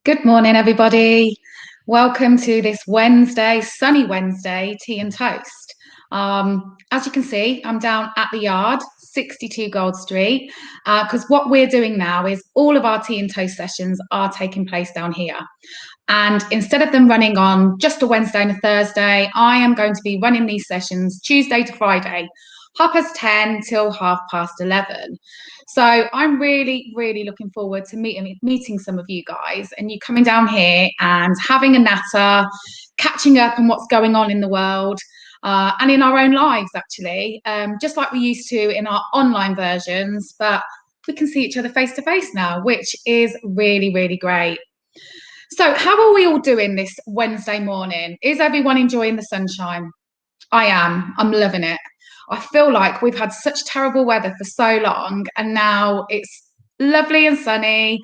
Good morning, everybody. Welcome to this Wednesday, sunny Wednesday, tea and toast. As you can see, I'm down at the yard, 62 Gold Street, because what we're doing now is all of our tea and toast sessions are taking place down here. And instead of them running on just a Wednesday and a Thursday, I am going to be running these sessions Tuesday to Friday, 10:30 till 11:30. So I'm really, really looking forward to meeting some of you guys and you coming down here and having a natter, catching up on what's going on in the world and in our own lives, actually, just like we used to in our online versions, but we can see each other face to face now, which is really, really great. So how are we all doing this Wednesday morning? Is everyone enjoying the sunshine? I am. I'm loving it. I feel like we've had such terrible weather for so long and now it's lovely and sunny.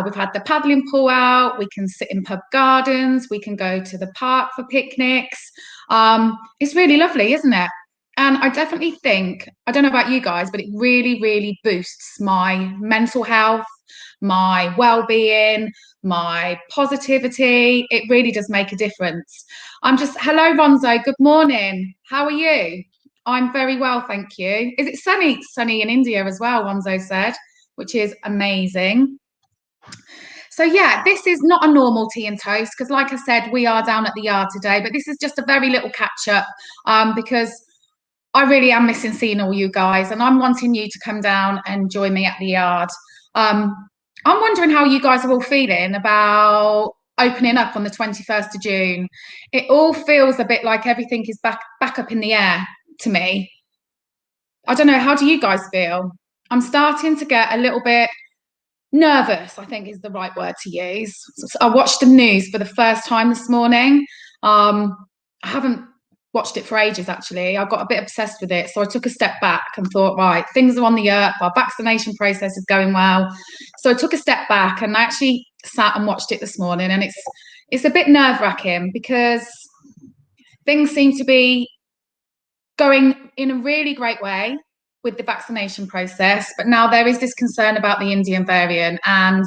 We've had the paddling pool out. We can sit in pub gardens. We can go to the park for picnics. It's really lovely, isn't it? And I definitely think, I don't know about you guys, but it really, really boosts my mental health, my well-being, my positivity. It really does make a difference. Hello, Ronzo. Good morning. How are you? I'm very well, thank you. Is it sunny? Sunny in India as well, Ronzo said, which is amazing. So yeah, this is not a normal tea and toast because like I said, we are down at the yard today, but this is just a very little catch up because I really am missing seeing all you guys and I'm wanting you to come down and join me at the yard. I'm wondering how you guys are all feeling about opening up on the 21st of June. It all feels a bit like everything is back up in the air to me. I don't know, how do you guys feel? I'm starting to get a little bit nervous, I think is the right word to use. I watched the news for the first time this morning. I haven't watched it for ages, actually. I got a bit obsessed with it. So I took a step back and thought, right, things are on the up. Our vaccination process is going well. So I took a step back and I actually sat and watched it this morning. And it's a bit nerve-wracking because things seem to be going in a really great way with the vaccination process. But now there is this concern about the Indian variant and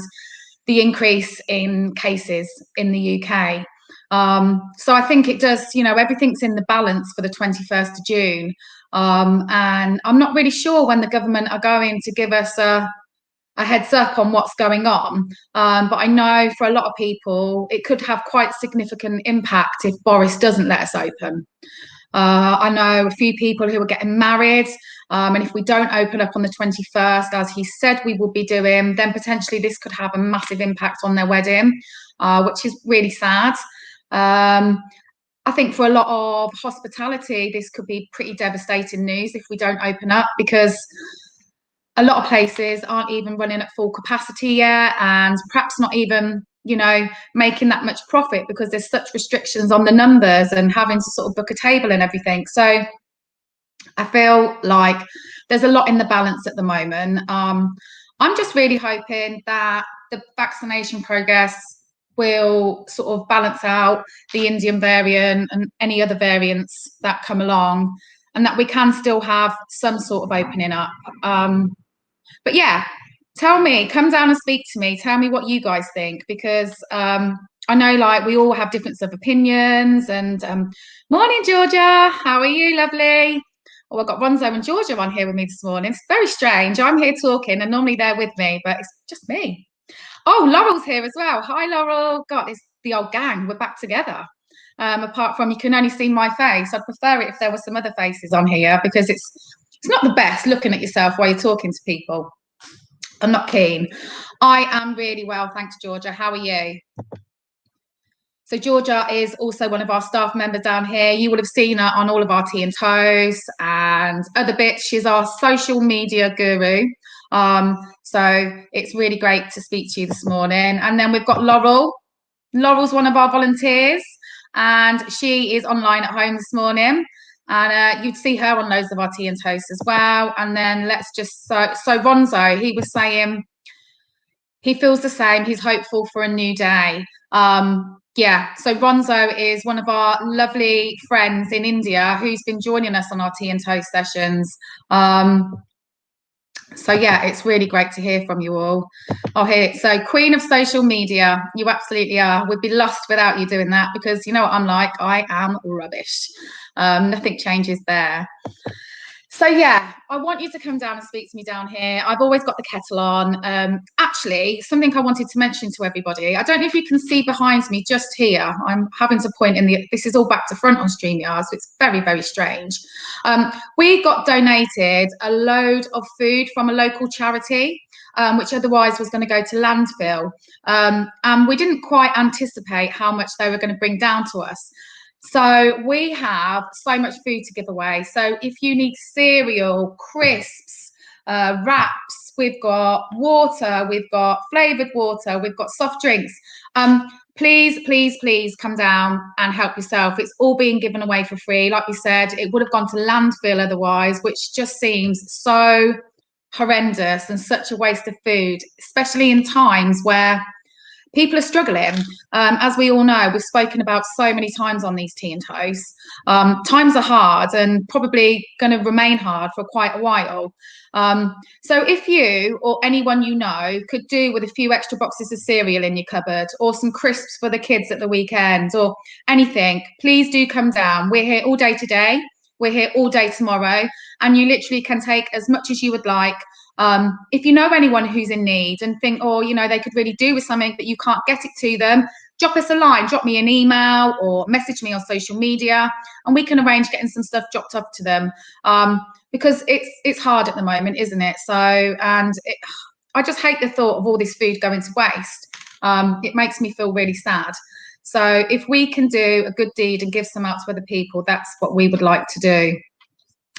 the increase in cases in the UK. So I think it does, everything's in the balance for the 21st of June. And I'm not really sure when the government are going to give us a heads up on what's going on. But I know for a lot of people, it could have quite significant impact if Boris doesn't let us open. I know a few people who are getting married, and if we don't open up on the 21st, as he said we will be doing, then potentially this could have a massive impact on their wedding, which is really sad. I think for a lot of hospitality, this could be pretty devastating news if we don't open up because a lot of places aren't even running at full capacity yet and perhaps not even making that much profit because there's such restrictions on the numbers and having to sort of book a table and everything. So I feel like there's a lot in the balance at the moment. I'm just really hoping that the vaccination progress will sort of balance out the Indian variant and any other variants that come along and that we can still have some sort of opening up. But yeah, come down and speak to me. Tell me what you guys think, because I know like we all have difference of opinions. And morning, Georgia. How are you? Lovely. Oh, I've got Ronzo and Georgia on here with me this morning. It's very strange. I'm here talking and normally they're with me, but it's just me. Oh, Laurel's here as well. Hi, Laurel. God, it's the old gang. We're back together. Apart from you can only see my face. I'd prefer it if there were some other faces on here because it's not the best looking at yourself while you're talking to people. I'm not keen. I am really well, thanks, Georgia. How are you? So Georgia is also one of our staff members down here. You will have seen her on all of our tea and toast and other bits. She's our social media guru. So it's really great to speak to you this morning. And then we've got Laurel. Laurel's one of our volunteers and she is online at home this morning. And you'd see her on loads of our tea and toast as well. And then so Ronzo, he was saying he feels the same. He's hopeful for a new day. Yeah, so Ronzo is one of our lovely friends in India who's been joining us on our tea and toast sessions. So yeah, it's really great to hear from you all. Oh, here, so queen of social media, you absolutely are. We'd be lost without you doing that, because you know what I'm like. I am rubbish. Nothing changes there. So yeah, I want you to come down and speak to me down here. I've always got the kettle on. Actually, something I wanted to mention to everybody. I don't know if you can see behind me just here. I'm having to point in the. This is all back to front on StreamYard, so it's very, very strange. We got donated a load of food from a local charity, which otherwise was going to go to landfill. And we didn't quite anticipate how much they were going to bring down to us. So we have so much food to give away. So if you need cereal, crisps, wraps, we've got water, we've got flavoured water, we've got soft drinks. Please, please, please come down and help yourself. It's all being given away for free. Like we said, it would have gone to landfill otherwise, which just seems so horrendous and such a waste of food, especially in times where people are struggling. As we all know, we've spoken about so many times on these Tea and Toasts. Times are hard and probably going to remain hard for quite a while. So if you or anyone you know could do with a few extra boxes of cereal in your cupboard, or some crisps for the kids at the weekend, or anything, please do come down. We're here all day today. We're here all day tomorrow, and you literally can take as much as you would like. If you know anyone who's in need and think, oh, you know, they could really do with something, but you can't get it to them, drop us a line, drop me an email or message me on social media, and we can arrange getting some stuff dropped off to them. Because it's hard at the moment, isn't it? So, I just hate the thought of all this food going to waste. It makes me feel really sad. So if we can do a good deed and give some out to other people, that's what we would like to do.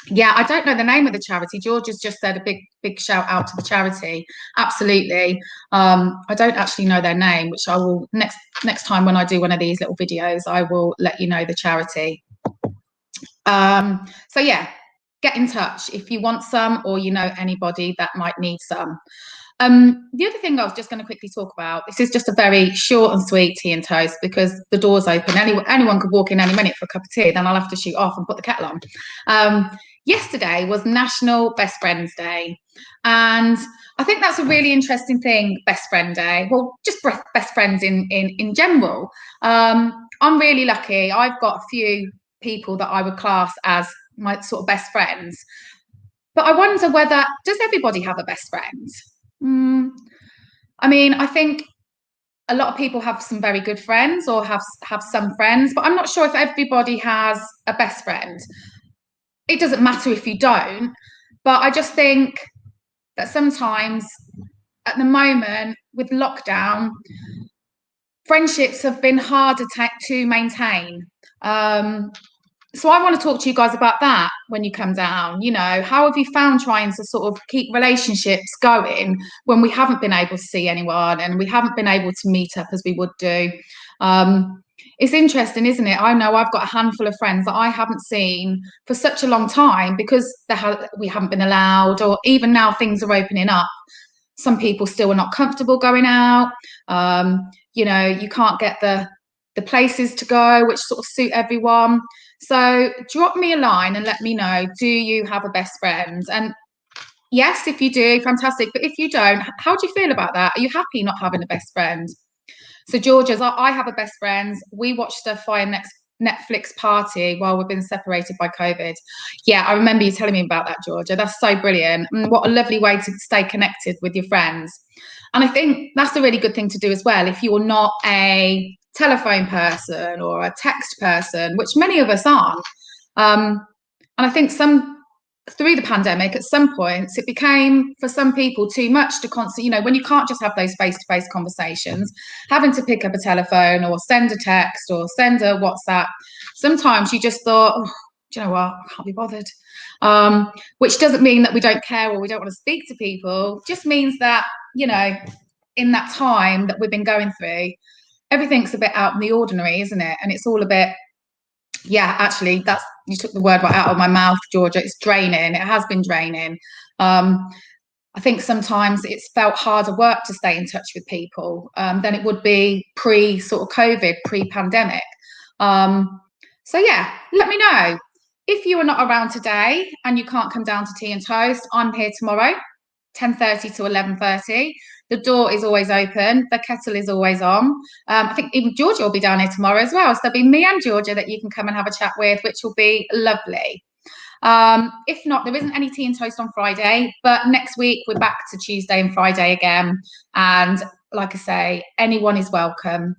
Yeah, I don't know the name of the charity. George has just said a big shout out to the charity. Absolutely. I don't actually know their name, which I will next time when I do one of these little videos, I will let you know the charity. So yeah, get in touch if you want some, or you know anybody that might need some. The other thing I was just going to quickly talk about, this is just a very short and sweet tea and toast, because the door's open. Anyone could walk in any minute for a cup of tea, then I'll have to shoot off and put the kettle on. Yesterday was National Best Friends Day, and I think that's a really interesting thing, Best Friend Day. Well, just best friends in general. I'm really lucky. I've got a few people that I would class as my sort of best friends. But I wonder whether, does everybody have a best friend? I mean, I think a lot of people have some very good friends, or have some friends, but I'm not sure if everybody has a best friend. It doesn't matter if you don't, but I just think that sometimes at the moment with lockdown, friendships have been harder to maintain. So I want to talk to you guys about that when you come down. You know, how have you found trying to sort of keep relationships going when we haven't been able to see anyone and we haven't been able to meet up as we would do? It's interesting, isn't it? I know I've got a handful of friends that I haven't seen for such a long time because we haven't been allowed, or even now things are opening up. Some people still are not comfortable going out. You know, you can't get the places to go which sort of suit everyone. So drop me a line and let me know, do you have a best friend? And yes, if you do, fantastic. But if you don't, how do you feel about that? Are you happy not having a best friend? So Georgia's, I have a best friend. We watched stuff via Netflix party while we've been separated by COVID. Yeah, I remember you telling me about that, Georgia. That's so brilliant. And what a lovely way to stay connected with your friends. And I think that's a really good thing to do as well. If you're not a telephone person or a text person, which many of us aren't. And I think through the pandemic, at some points, it became for some people too much to constantly, you know, when you can't just have those face-to-face conversations, having to pick up a telephone or send a text or send a WhatsApp. Sometimes you just thought, oh, do you know what? I can't be bothered. Which doesn't mean that we don't care or we don't want to speak to people. Just means that, you know, in that time that we've been going through, everything's a bit out in the ordinary, isn't it? And it's all a bit, yeah, actually, you took the word right out of my mouth, Georgia. It's draining. It has been draining. I think sometimes it's felt harder work to stay in touch with people than it would be sort of COVID, pre-pandemic. So yeah, let me know. If you are not around today and you can't come down to Tea and Toast, I'm here tomorrow. 10:30 to 11:30. The door is always open. The kettle is always on. I think even Georgia will be down here tomorrow as well. So there'll be me and Georgia that you can come and have a chat with, which will be lovely. If not, there isn't any tea and toast on Friday, but next week we're back to Tuesday and Friday again. And like I say, anyone is welcome.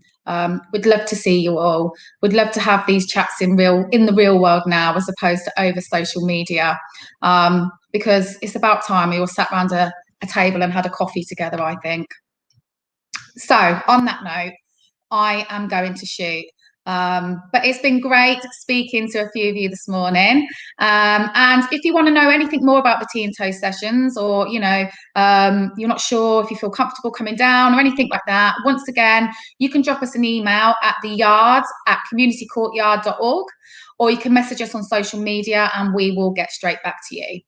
We'd love to see you all. We'd love to have these chats in the real world now, as opposed to over social media, because it's about time we all sat around a table and had a coffee together, I think. So on that note, I am going to shoot. But it's been great speaking to a few of you this morning. And if you want to know anything more about the tea and toast sessions, or you're not sure if you feel comfortable coming down or anything like that, once again, you can drop us an email at theyard@communitycourtyard.org, or you can message us on social media and we will get straight back to you.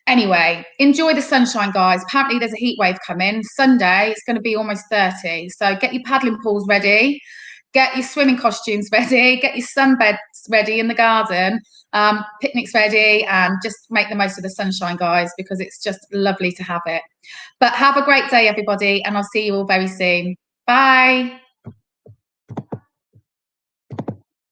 Anyway, enjoy the sunshine, guys. Apparently there's a heat wave coming. Sunday, it's going to be almost 30. So get your paddling pools ready. Get your swimming costumes ready, get your sunbeds ready in the garden, picnics ready, and just make the most of the sunshine, guys, because it's just lovely to have it. But have a great day, everybody, and I'll see you all very soon. Bye.